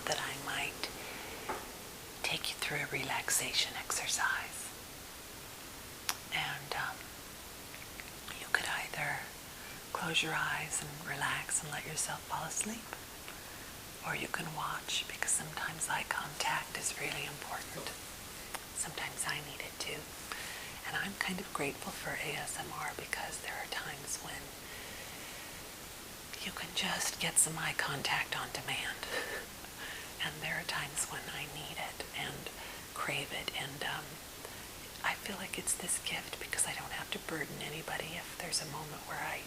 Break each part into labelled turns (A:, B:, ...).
A: that I might take you through a relaxation exercise. And you could either close your eyes and relax and let yourself fall asleep, or you can watch, because sometimes eye contact is really important. Sometimes I need it too. And I'm kind of grateful for ASMR because there are times when you can just get some eye contact on demand. And there are times when I need it and crave it. And I feel like it's this gift because I don't have to burden anybody if there's a moment where I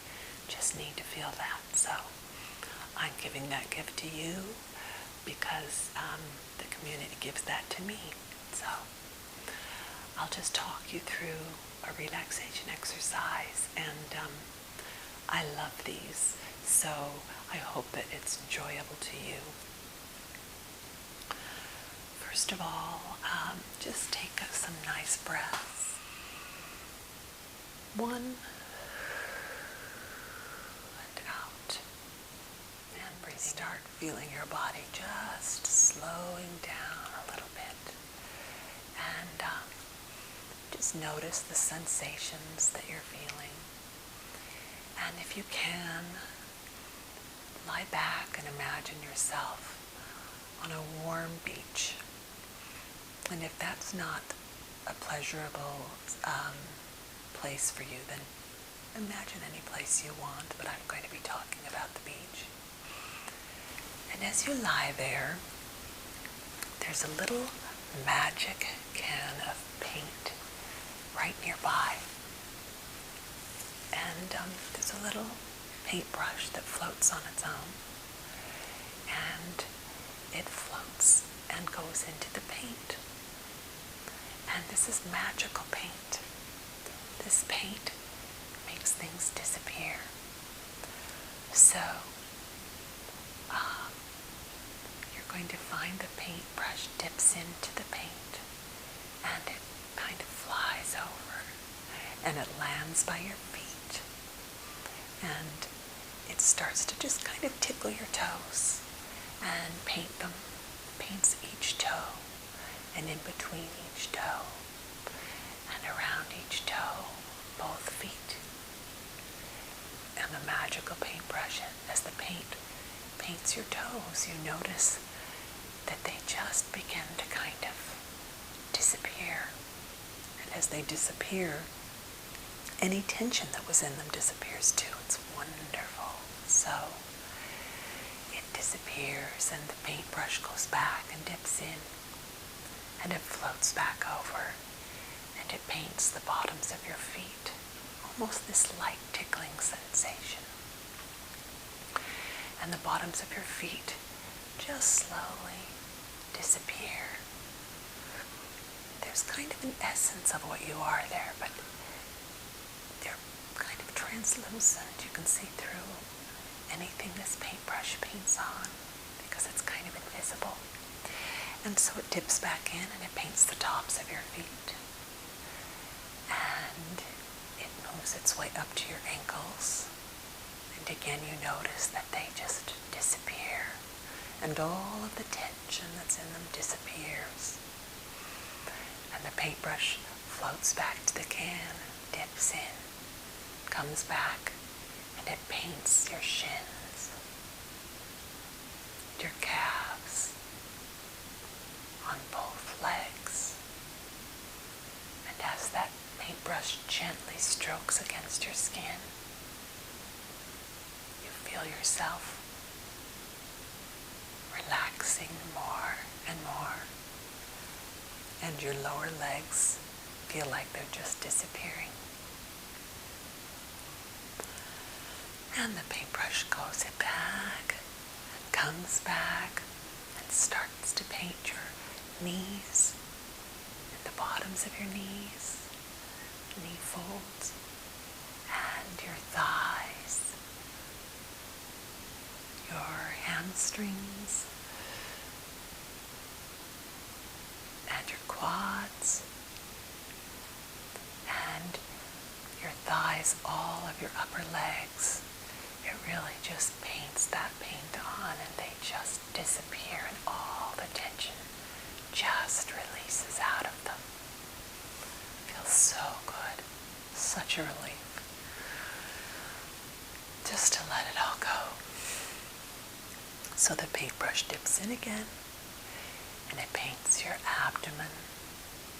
A: just need to feel that. So I'm giving that gift to you because the community gives that to me. So I'll just talk you through a relaxation exercise, and I love these, so I hope that it's enjoyable to you. First of all, just take some nice breaths. One, and out. And breathing. Start feeling your body just slowing down a little bit. And just notice the sensations that you're feeling. And if you can, lie back and imagine yourself on a warm beach. And if that's not a pleasurable place for you, then imagine any place you want, but I'm going to be talking about the beach. And as you lie there, there's a little magic can of paint right nearby. And there's a little paintbrush that floats on its own. And it floats and goes into the paint. And this is magical paint. This paint makes things disappear. So, you're going to find the paintbrush dips into the paint and it kind of flies over and it lands by your feet and it starts to just kind of tickle your toes and paint them, paints each toe and in between each toe and around each toe, both feet. And the magical paintbrush, as the paint paints your toes, you notice that they just begin to kind of disappear. And as they disappear, any tension that was in them disappears too. It's wonderful. So it disappears and the paintbrush goes back and dips in and it floats back over and it paints the bottoms of your feet. Almost this light tickling sensation. And the bottoms of your feet just slowly disappear. There's kind of an essence of what you are there, but they're kind of translucent. You can see through anything this paintbrush paints on because it's kind of invisible. And so it dips back in and it paints the tops of your feet. And it moves its way up to your ankles. And again you notice that they just disappear. And all of the tension that's in them disappears. And the paintbrush floats back to the can, dips in, comes back, and it paints your shins, your calves, on both legs. And as that paintbrush gently strokes against your skin, you feel yourself relaxing more and more. And your lower legs feel like they're just disappearing. And the paintbrush goes back and comes back and starts to paint your knees and the bottoms of your knees, knee folds, and your thighs, your hamstrings, and your quads, and your thighs, all of your upper legs, it really just paints that paint on, and they just disappear, and all the tension just releases out of them. Feels so good. Such a relief. Just to let it all go. So the paintbrush dips in again, and it paints your abdomen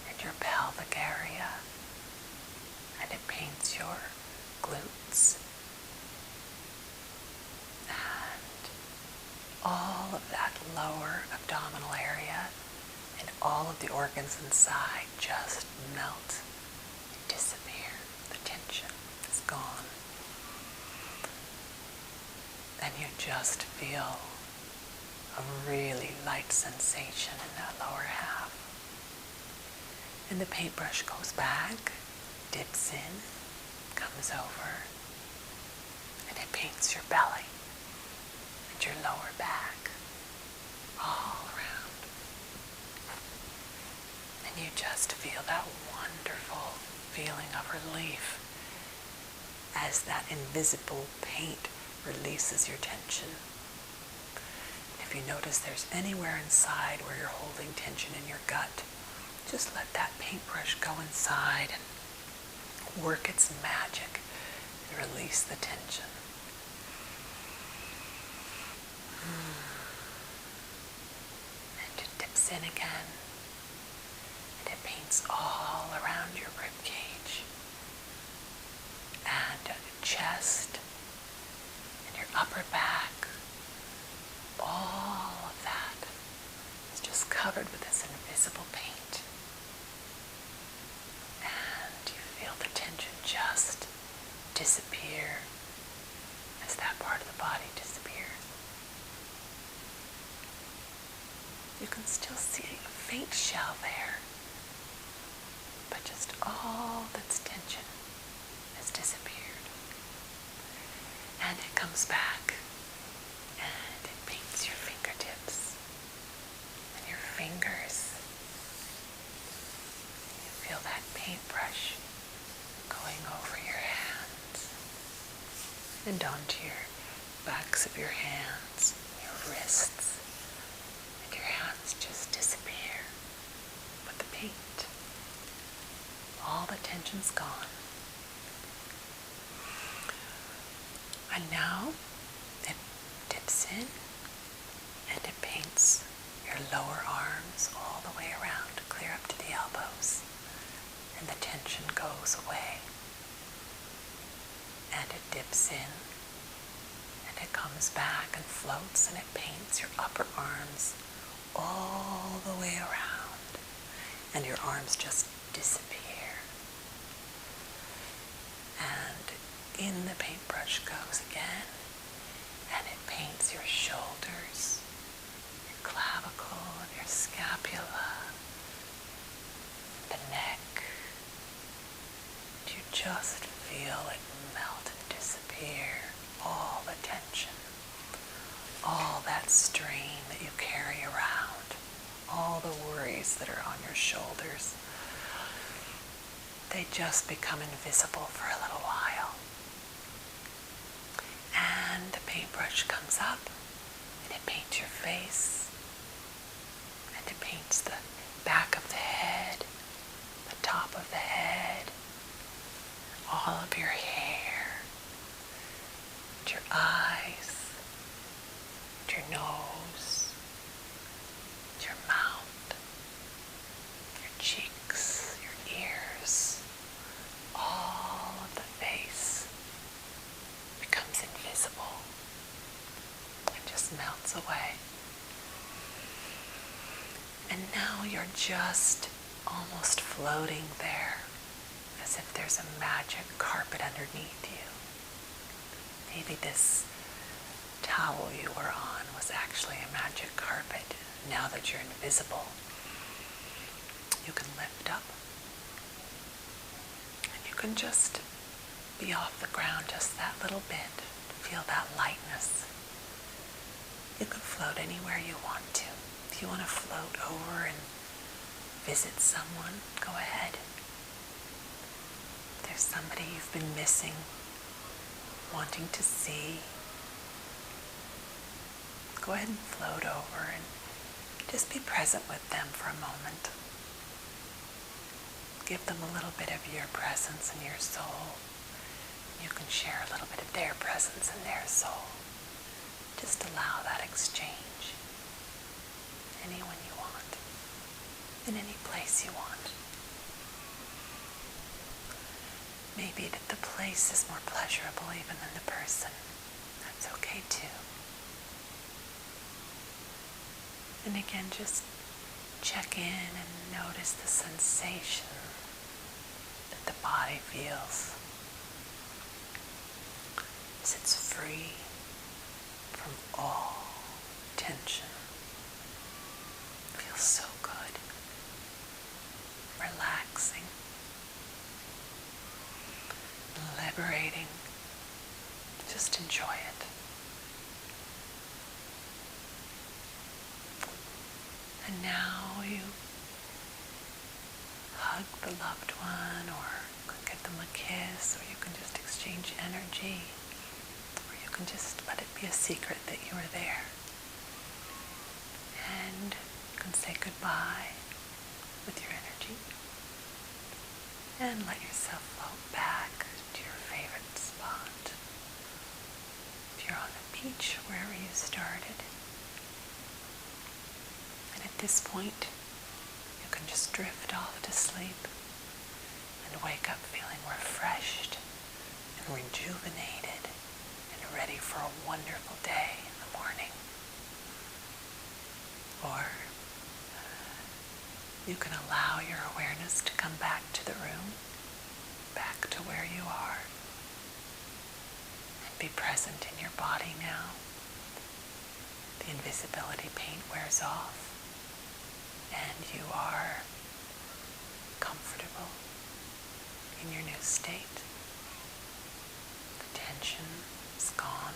A: and your pelvic area, and it paints your glutes, and all of that lower abdominal area, and all of the organs inside just melt and disappear. The tension is gone. And you just feel a really light sensation in that lower half. And the paintbrush goes back, dips in, comes over, and it paints your belly and your lower back all around. And you just feel that wonderful feeling of relief as that invisible paint releases your tension. If you notice there's anywhere inside where you're holding tension in your gut, just let that paintbrush go inside and work its magic and release the tension. And it dips in again, and it paints all around your rib cage and your chest and your upper back. All of that is just covered with this invisible paint. And you feel the tension just disappear as that part of the body disappears. You can still see a faint shell there, but just all that's tension has disappeared. And it comes back, and it paints your fingertips and your fingers. You feel that paintbrush going over your hands and onto your backs of your hands, your wrists, and your hands just disappear with the paint. All the tension's gone. And now it dips in and it paints your lower arms all the way around, clear up to the elbows, and the tension goes away. And it dips in and it comes back and floats, and it paints your upper arms all the way around, and your arms just disappear. And in the paintbrush goes again, and it paints your shoulders, your clavicle, and your scapula, the neck. And you just feel it melt and disappear, all the tension, all that strain that you carry around, all the worries that are on your shoulders. They just become invisible for a little while. And the paintbrush comes up, and it paints your face, and it paints the back of the head, the top of the head, all of your hair, and your eyes, and your nose, and your mouth, your cheeks, your ears. All of the face becomes invisible and just melts away. And now you're just almost floating there, as if there's a magic carpet underneath you. Maybe this towel you were on was actually a magic carpet. Now that you're invisible, you can lift up. And you can just be off the ground just that little bit. Feel that lightness. You can float anywhere you want to. If you want to float over and visit someone, go ahead. If there's somebody you've been missing, wanting to see, go ahead and float over and just be present with them for a moment. Give them a little bit of your presence and your soul. You can share a little bit of their presence and their soul. Just allow that exchange. Anyone you want, in any place you want. Maybe that the place is more pleasurable even than the person. That's okay too. And again, just check in and notice the sensation that the body feels as it's free from all tension. Feels so good. Relaxing. Liberating. Just enjoy it. And now you hug the loved one, or you can give them a kiss, or you can just exchange energy, or you can just let it be a secret that you were there. And you can say goodbye with your energy and let yourself float back to your favorite spot. If you're on the beach, wherever you started. And at this point, you can just drift off to sleep and wake up feeling refreshed and rejuvenated and ready for a wonderful day in the morning. Or you can allow your awareness to come back to the room, back to where you are, and be present in your body now. The invisibility paint wears off, and you are comfortable in your new state. The tension is gone,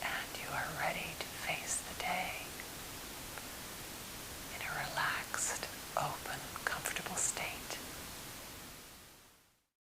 A: and you are ready to